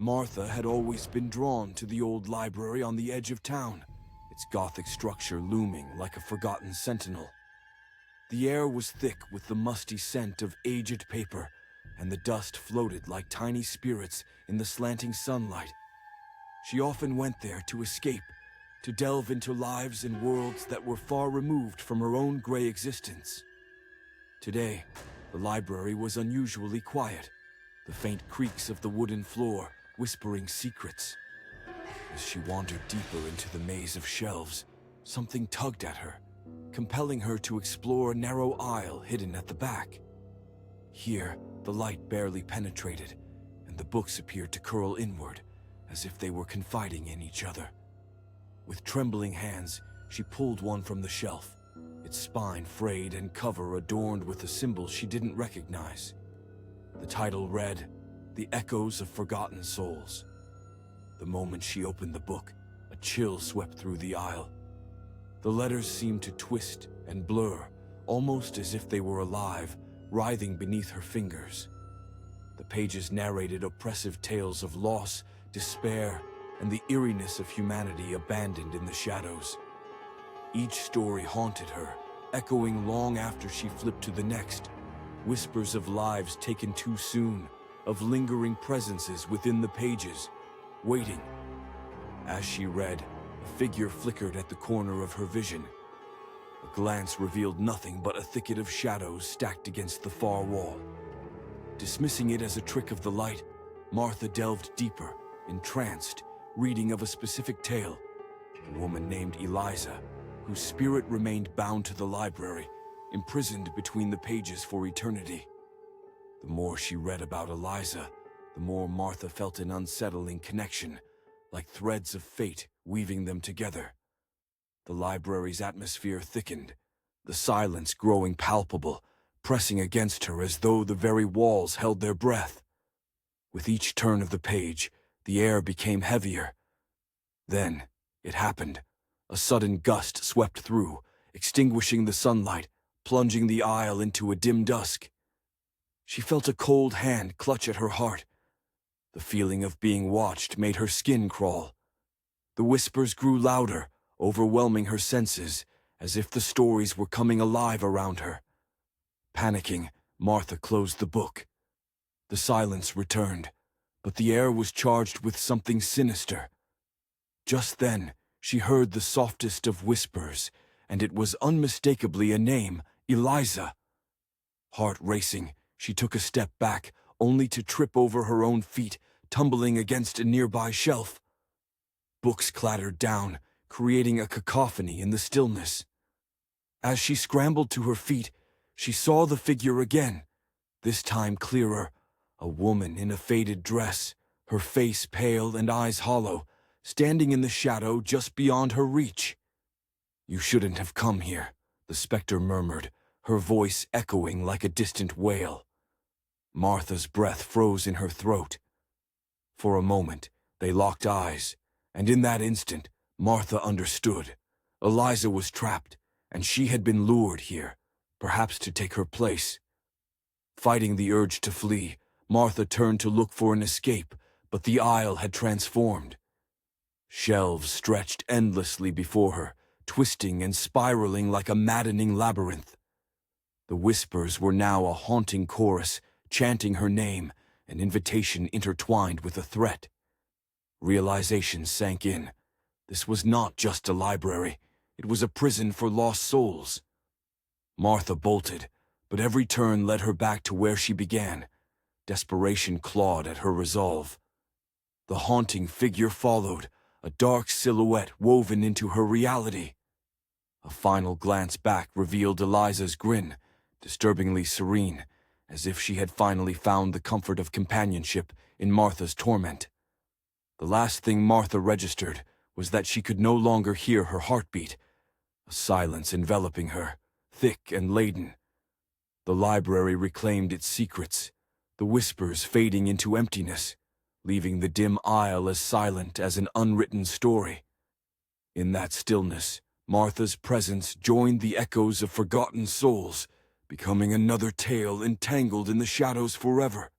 Martha had always been drawn to the old library on the edge of town, its gothic structure looming like a forgotten sentinel. The air was thick with the musty scent of aged paper, and the dust floated like tiny spirits in the slanting sunlight. She often went there to escape, to delve into lives and worlds that were far removed from her own gray existence. Today, the library was unusually quiet, the faint creaks of the wooden floor whispering secrets. As she wandered deeper into the maze of shelves, something tugged at her, compelling her to explore a narrow aisle hidden at the back. Here, the light barely penetrated, and the books appeared to curl inward, as if they were confiding in each other. With trembling hands, she pulled one from the shelf, its spine frayed and cover adorned with a symbol she didn't recognize. The title read, "The Echoes of Forgotten Souls." The moment she opened the book, a chill swept through the aisle. The letters seemed to twist and blur, almost as if they were alive, writhing beneath her fingers. The pages narrated oppressive tales of loss, despair, and the eeriness of humanity abandoned in the shadows. Each story haunted her, echoing long after she flipped to the next. Whispers of lives taken too soon, of lingering presences within the pages, waiting. As she read, a figure flickered at the corner of her vision. A glance revealed nothing but a thicket of shadows stacked against the far wall. Dismissing it as a trick of the light, Martha delved deeper, entranced, reading of a specific tale, a woman named Eliza, whose spirit remained bound to the library, imprisoned between the pages for eternity. The more she read about Eliza, the more Martha felt an unsettling connection, like threads of fate weaving them together. The library's atmosphere thickened, the silence growing palpable, pressing against her as though the very walls held their breath. With each turn of the page, the air became heavier. Then, it happened. A sudden gust swept through, extinguishing the sunlight, plunging the aisle into a dim dusk. She felt a cold hand clutch at her heart. The feeling of being watched made her skin crawl. The whispers grew louder, overwhelming her senses, as if the stories were coming alive around her. Panicking, Martha closed the book. The silence returned, but the air was charged with something sinister. Just then, she heard the softest of whispers, and it was unmistakably a name, Eliza. Heart racing, she took a step back, only to trip over her own feet, tumbling against a nearby shelf. Books clattered down, creating a cacophony in the stillness. As she scrambled to her feet, she saw the figure again, this time clearer, a woman in a faded dress, her face pale and eyes hollow, standing in the shadow just beyond her reach. "You shouldn't have come here," the specter murmured, her voice echoing like a distant wail. Martha's breath froze in her throat. For a moment, they locked eyes, and in that instant, Martha understood. Eliza was trapped, and she had been lured here, perhaps to take her place. Fighting the urge to flee, Martha turned to look for an escape, but the aisle had transformed. Shelves stretched endlessly before her, twisting and spiraling like a maddening labyrinth. The whispers were now a haunting chorus, chanting her name, an invitation intertwined with a threat. Realization sank in. This was not just a library, it was a prison for lost souls. Martha bolted, but every turn led her back to where she began. Desperation clawed at her resolve. The haunting figure followed, a dark silhouette woven into her reality. A final glance back revealed Eliza's grin, disturbingly serene, as if she had finally found the comfort of companionship in Martha's torment. The last thing Martha registered was that she could no longer hear her heartbeat, a silence enveloping her, thick and laden. The library reclaimed its secrets, the whispers fading into emptiness, leaving the dim aisle as silent as an unwritten story. In that stillness, Martha's presence joined the echoes of forgotten souls, becoming another tale entangled in the shadows forever.